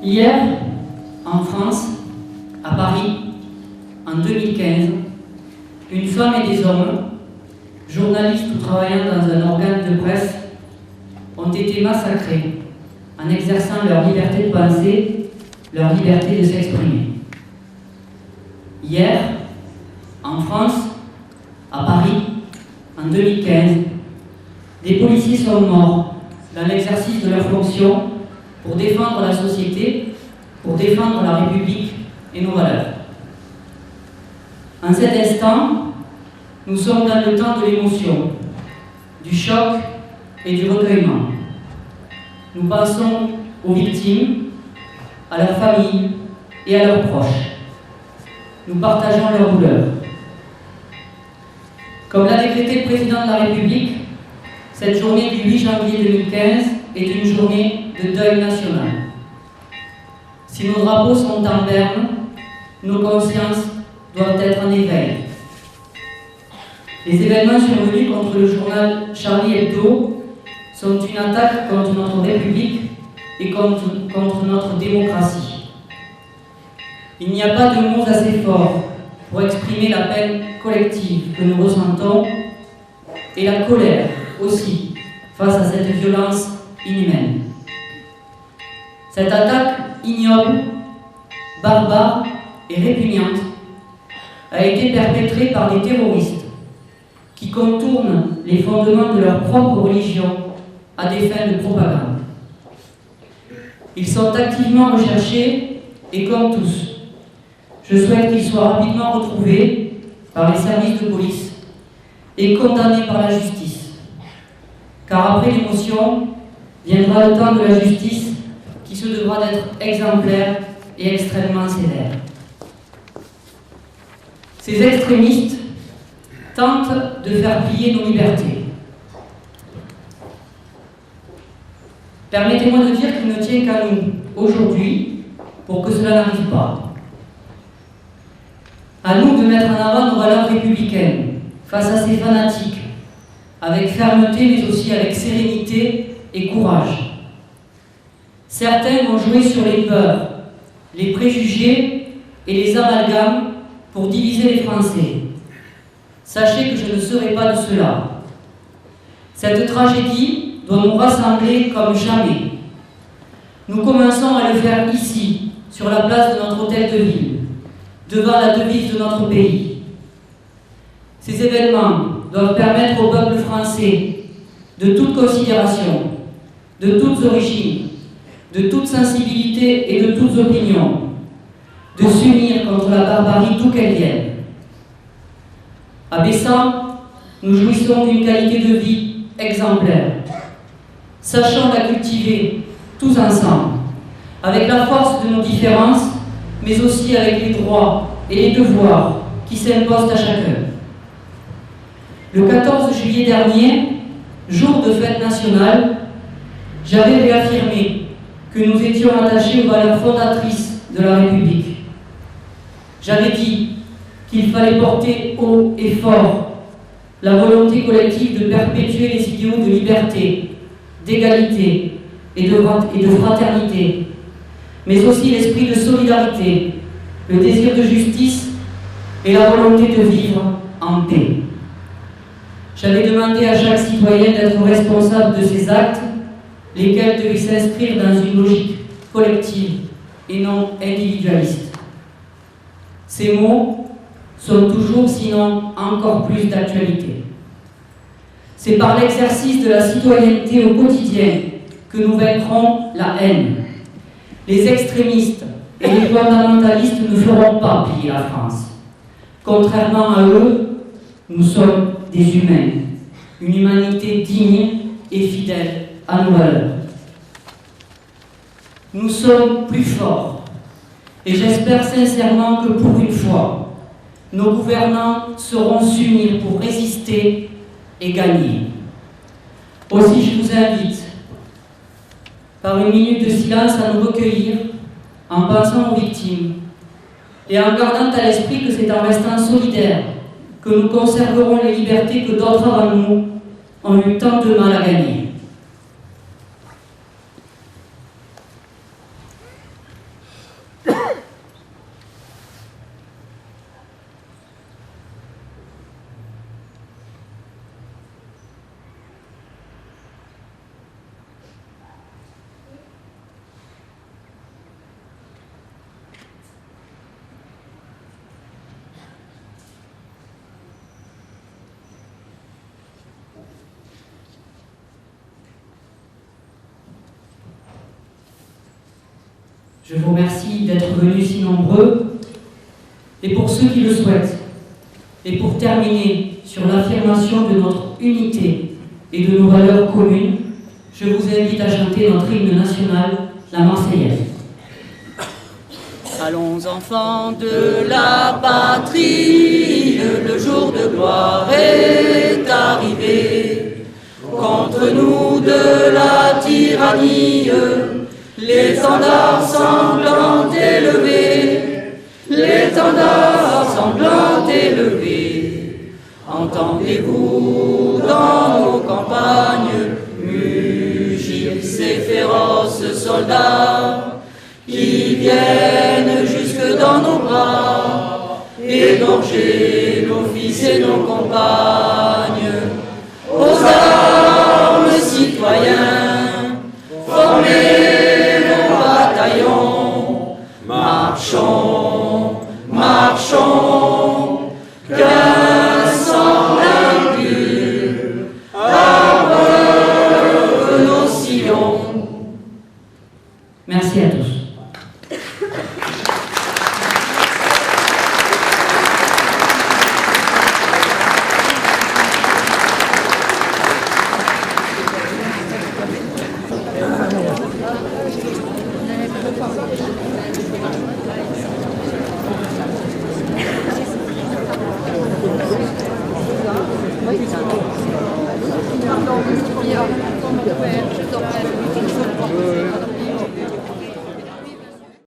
Hier, en France, à Paris, en 2015, une femme et des hommes, journalistes ou travaillant dans un organe de presse, ont été massacrés en exerçant leur liberté de penser, leur liberté de s'exprimer. Hier, en France, à Paris, en 2015, des policiers sont morts dans l'exercice de leurs fonctions pour défendre la société, pour défendre la République et nos valeurs. En cet instant, nous sommes dans le temps de l'émotion, du choc et du recueillement. Nous pensons aux victimes, à leurs familles et à leurs proches. Nous partageons leur douleur. Comme l'a décrété le président de la République, cette journée du 8 janvier 2015 est une journée de deuil national. Si nos drapeaux sont en berne, nos consciences doivent être en éveil. Les événements survenus contre le journal Charlie Hebdo sont une attaque contre notre République et contre notre démocratie. Il n'y a pas de mots assez forts pour exprimer la peine collective que nous ressentons et la colère aussi face à cette violence inhumaine. Cette attaque ignoble, barbare et répugnante a été perpétrée par des terroristes qui contournent les fondements de leur propre religion à des fins de propagande. Ils sont activement recherchés et comme tous, je souhaite qu'ils soient rapidement retrouvés par les services de police et condamnés par la justice. Car après l'émotion, viendra le temps de la justice qui se devra d'être exemplaire et extrêmement sévère. Ces extrémistes tentent de faire plier nos libertés. Permettez-moi de dire qu'il ne tient qu'à nous, aujourd'hui, pour que cela n'arrive pas. À nous de mettre en avant nos valeurs républicaines face à ces fanatiques, avec fermeté mais aussi avec sérénité et courage. Certains vont jouer sur les peurs, les préjugés et les amalgames pour diviser les Français. Sachez que je ne serai pas de cela. Cette tragédie doit nous rassembler comme jamais. Nous commençons à le faire ici, sur la place de notre hôtel de ville, devant la devise de notre pays. Ces événements doivent permettre au peuple français, de toute considération, de toutes origines, de toute sensibilité et de toutes opinions, de s'unir contre la barbarie d'où qu'elle vienne. À Bessan, nous jouissons d'une qualité de vie exemplaire. Sachons la cultiver tous ensemble, avec la force de nos différences, mais aussi avec les droits et les devoirs qui s'imposent à chacun. Le 14 juillet dernier, jour de fête nationale, j'avais réaffirmé que nous étions attachés aux valeurs fondatrices de la République. J'avais dit qu'il fallait porter haut et fort la volonté collective de perpétuer les idéaux de liberté, d'égalité et de fraternité, mais aussi l'esprit de solidarité, le désir de justice et la volonté de vivre en paix. J'avais demandé à chaque citoyen d'être responsable de ses actes, lesquels devaient s'inscrire dans une logique collective et non individualiste. Ces mots sont toujours, sinon encore plus d'actualité. C'est par l'exercice de la citoyenneté au quotidien que nous vaincrons la haine. Les extrémistes et les fondamentalistes ne feront pas plier la France. Contrairement à eux, nous sommes des humains, une humanité digne et fidèle à nos valeurs. Nous sommes plus forts et j'espère sincèrement que pour une fois, nos gouvernants sauront s'unir pour résister et gagner. Aussi, je vous invite, par une minute de silence, à nous recueillir en pensant aux victimes et en gardant à l'esprit que c'est en restant solidaires que nous conserverons les libertés que d'autres avant nous ont eu tant de mal à gagner. Je vous remercie d'être venus si nombreux. Et pour ceux qui le souhaitent, et pour terminer sur l'affirmation de notre unité et de nos valeurs communes, je vous invite à chanter notre hymne national, la Marseillaise. Allons enfants de la patrie, le jour de gloire est arrivé. Contre nous de la tyrannie, l'étendard sanglant élevé, l'étendard sanglant élevé. Entendez-vous dans nos campagnes mugir ces féroces soldats qui viennent jusque dans nos bras, égorger nos fils et nos compagnes. Aux armes, citoyens, formez nos bataillons, marchons, marchons, qu'un sang impur abreuve nos sillons. Merci à tous. Ja, je t'en prie.